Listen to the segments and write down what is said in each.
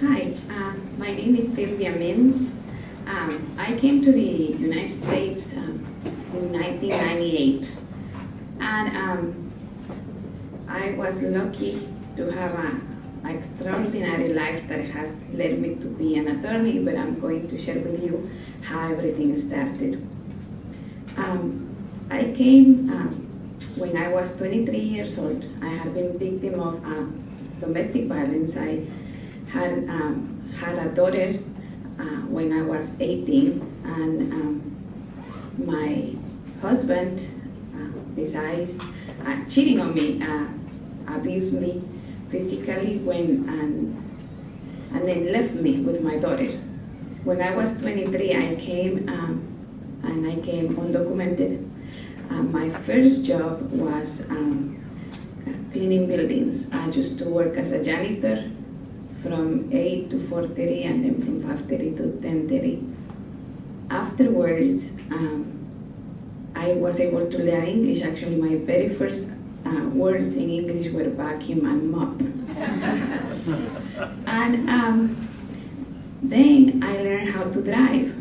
Hi, my name is Silvia Mintz. I came to the United States in 1998, and I was lucky to have an extraordinary life that has led me to be an attorney, but I'm going to share with you how everything started. I came when I was 23 years old. I had been victim of domestic violence. I had a daughter when I was 18, and my husband, besides cheating on me, abused me physically and then left me with my daughter. When I was 23, I came undocumented. My first job was cleaning buildings. I used to work as a janitor from 8 to 4:30 and then from 5:30 to 10:30. Afterwards, I was able to learn English. Actually, my very first words in English were vacuum and mop. And then I learned how to drive,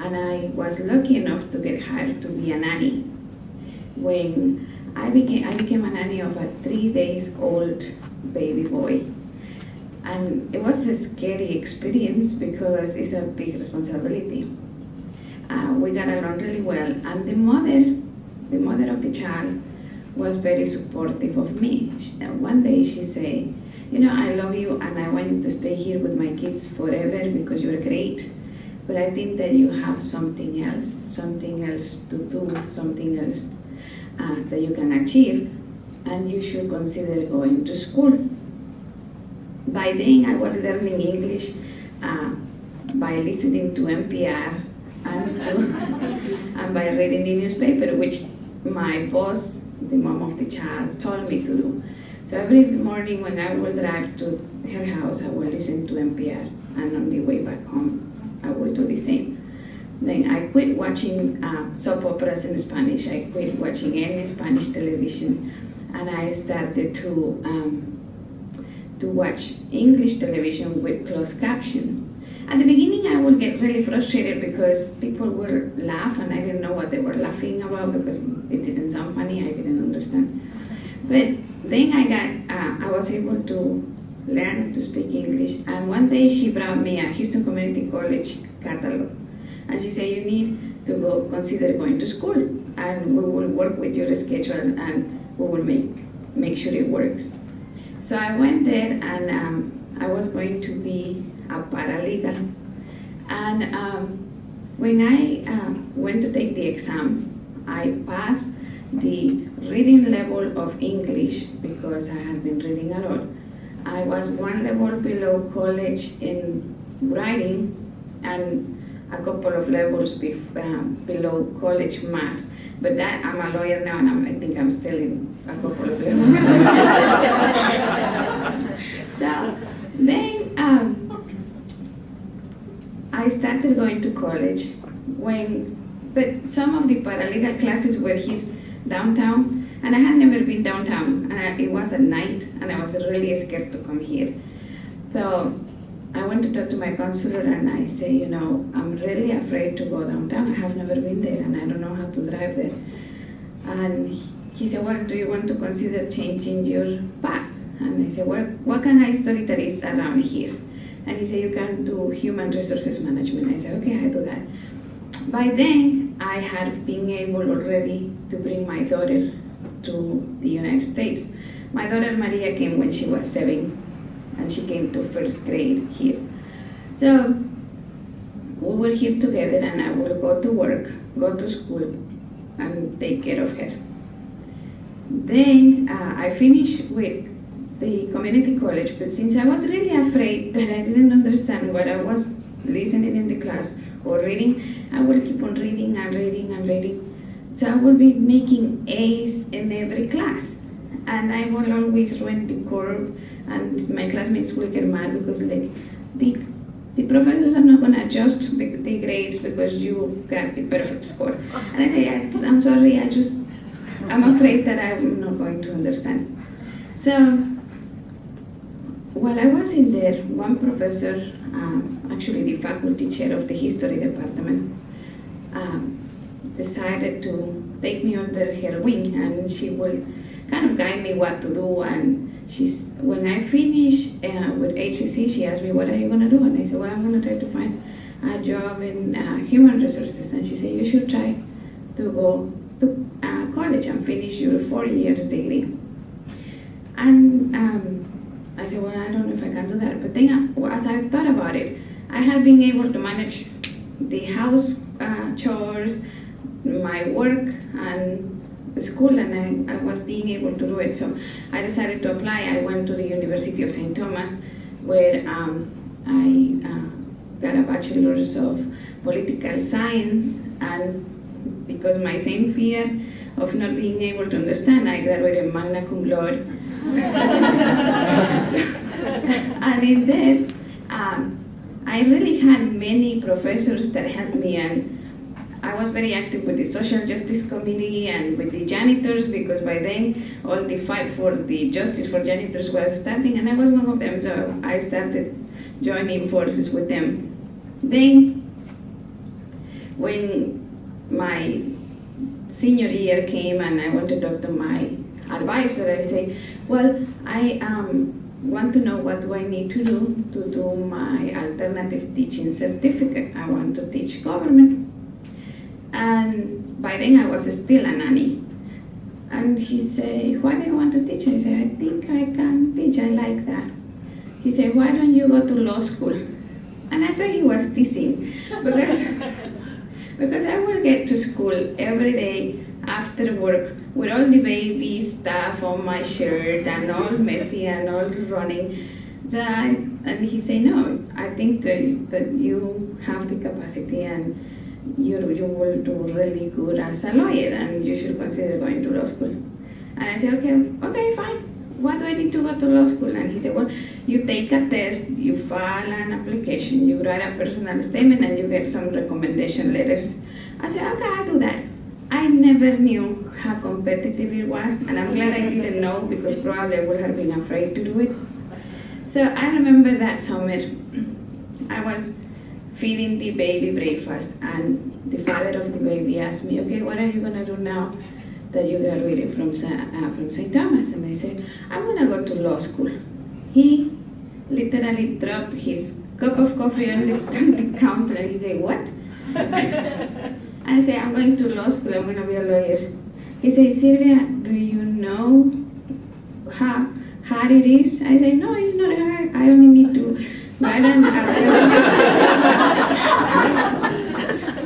and I was lucky enough to get hired to be a nanny. When I became a nanny of a 3 days old baby boy. And it was a scary experience because it's a big responsibility. We got along really well, and the mother of the child was very supportive of me. One day she said, I love you and I want you to stay here with my kids forever because you're great, but I think that you have something else to do, something else that you can achieve, and you should consider going to school. By then, I was learning English by listening to NPR and by reading the newspaper, which my boss, the mom of the child, told me to do. So every morning when I would drive to her house, I would listen to NPR, and on the way back home, I would do the same. Then I quit watching soap operas in Spanish. I quit watching any Spanish television, and I started to watch English television with closed caption. At the beginning, I would get really frustrated because people would laugh, and I didn't know what they were laughing about because it didn't sound funny. I didn't understand. But then I was able to learn to speak English. And one day she brought me a Houston Community College catalog, and she said, "You need to consider going to school, and we will work with your schedule, and we will make sure it works." So I went there, and I was going to be a paralegal. And when I went to take the exam, I passed the reading level of English because I had been reading a lot. I was one level below college in writing and a couple of levels below college math. But that, I'm a lawyer now, and I think I'm still in a couple of levels. So then I started going to college but some of the paralegal classes were here downtown, and I had never been downtown. It was at night, and I was really scared to come here. So I went to talk to my counselor, and I say, I'm really afraid to go downtown. I have never been there, and I don't know how to drive there. And he said, well, do you want to consider changing your path? And I said, well, what can I study that is around here? And he said, you can do human resources management. I said, okay, I do that. By then, I had been able already to bring my daughter to the United States. My daughter Maria came when she was 7, and she came to first grade here. So we were here together, and I would go to work, go to school, and take care of her. Then I finished with the community college, but since I was really afraid that I didn't understand what I was listening in the class or reading, I would keep on reading and reading and reading. So I would be making A's in every class, and I would always run the curve, and my classmates will get mad because the professors are not going to adjust the grades because you got the perfect score. And I say, I'm sorry, I'm afraid that I'm not going to understand. So while I was in there, one professor, actually the faculty chair of the history department, decided to take me under her wing, and she will kind of guide me what to do. And when I finished with HCC, she asked me, "What are you going to do?" And I said, "Well, I'm going to try to find a job in human resources." And she said, "You should try to go to college and finish your 4 years degree." And I said, "Well, I don't know if I can do that." But then, as I thought about it, I had been able to manage the house chores, my work, and the school, and I was being able to do it. So I decided to apply. I went to the University of St. Thomas, where I got a bachelor's of political science, and because my same fear of not being able to understand, I graduated magna cum laude. And in that, I really had many professors that helped me, and I was very active with the Social Justice Committee and with the janitors, because by then all the fight for the justice for janitors was starting, and I was one of them, so I started joining forces with them. Then, when my senior year came and I went to talk to my advisor, I say, "Well, I want to know what do I need to do my alternative teaching certificate. I want to teach government." And by then I was still a nanny. And he said, "Why do you want to teach?" I said, "I think I can teach, I like that." He said, "Why don't you go to law school?" And I thought he was teasing, because I would get to school every day after work with all the baby stuff on my shirt and all messy and all running. And he said, "No, I think that you have the capacity and you will do really good as a lawyer, and you should consider going to law school." And I said, okay, fine. What do I need to go to law school? And he said, "Well, you take a test, you file an application, you write a personal statement, and you get some recommendation letters." I said, "Okay, I'll do that." I never knew how competitive it was, and I'm glad I didn't know, because probably I would have been afraid to do it. So I remember that summer, I was feeding the baby breakfast, and the father of the baby asked me, "Okay, what are you going to do now that you graduated from St. Thomas?" And I said, "I'm going to go to law school." He literally dropped his cup of coffee on the counter, and he said, "What?" And I said, "I'm going to law school, I'm going to be a lawyer." He said, "Silvia, do you know how hard it is?" I said, "No, it's not hard. I only need to write an application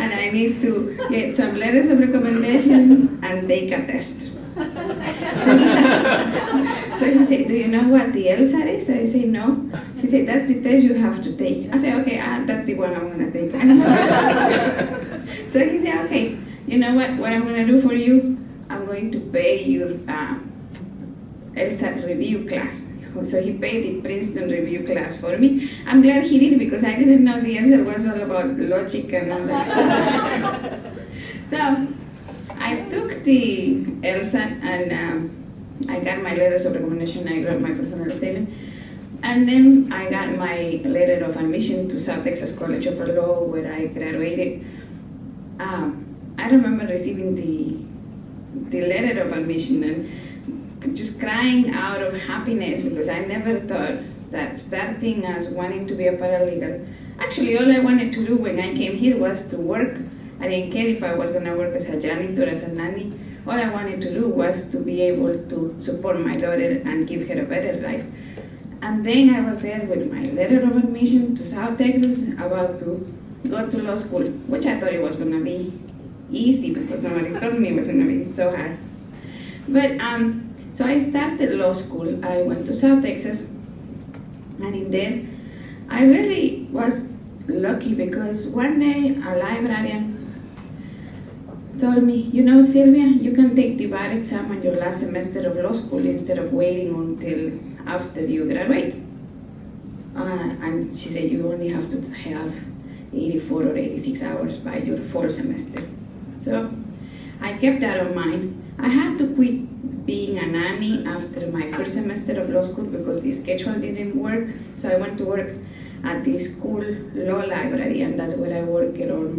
and I need to get some letters of recommendation and take a test." So he said, "Do you know what the LSAT is?" I said, "No." He said, "That's the test you have to take." I said, "Okay, that's the one I'm going to take." So he said, "Okay, you know what I'm going to do for you? I'm going to pay your LSAT review class." So he paid the Princeton review class for me. I'm glad he did, because I didn't know the LSAT was all about logic and all that stuff. So I took the LSAT, and I got my letters of recommendation, I wrote my personal statement, and then I got my letter of admission to South Texas College of Law, where I graduated. I remember receiving the letter of admission and just crying out of happiness, because I never thought that starting as wanting to be a paralegal, actually all I wanted to do when I came here was to work. I didn't care if I was going to work as a janitor, as a nanny. All I wanted to do was to be able to support my daughter and give her a better life. And then I was there with my letter of admission to South Texas, about to go to law school, which I thought it was going to be easy, because nobody told me it was going to be so hard. But so I started law school. I went to South Texas, and in there, I really was lucky, because one day a librarian told me, "You know, Silvia, you can take the bar exam on your last semester of law school instead of waiting until after you graduate." And she said, "You only have to have 84 or 86 hours by your fall semester." So I kept that in mind. I had to quit being a nanny after my first semester of law school because the schedule didn't work. So I went to work at the school law library, and that's where I worked all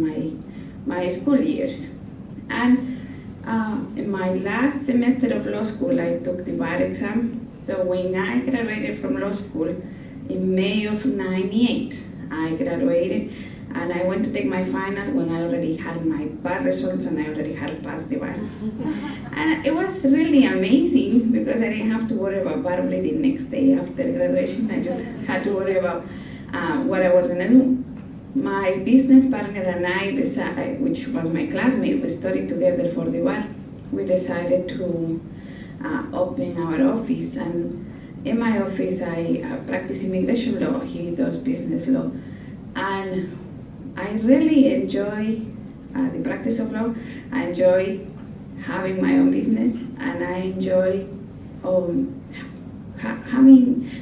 my school years. And in my last semester of law school, I took the bar exam. So when I graduated from law school in May of '98, I graduated and I went to take my final when I already had my bar results and I already had passed the bar. And it was really amazing because I didn't have to worry about bar bleeding next day after graduation. I just had to worry about what I was gonna do. My business partner and I decided, which was my classmate, we studied together for the bar. We decided to open our office, and in my office I practice immigration law, he does business law. And I really enjoy the practice of law. I enjoy having my own business, and I enjoy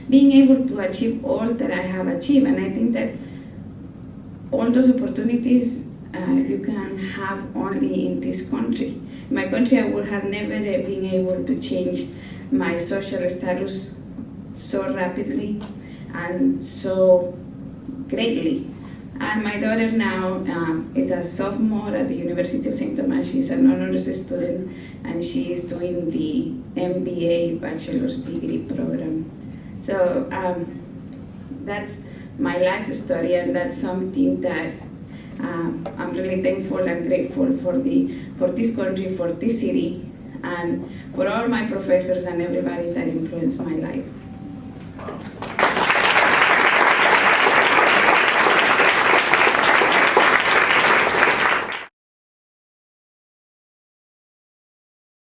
being able to achieve all that I have achieved. And I think that all those opportunities you can have only in this country. In my country, I would have never been able to change my social status so rapidly and so greatly. And my daughter now is a sophomore at the University of St. Thomas. She's an honors student, and she is doing the MBA bachelor's degree program. So that's my life story, and that's something that I'm really thankful and grateful for this country, for this city, and for all my professors and everybody that influenced my life.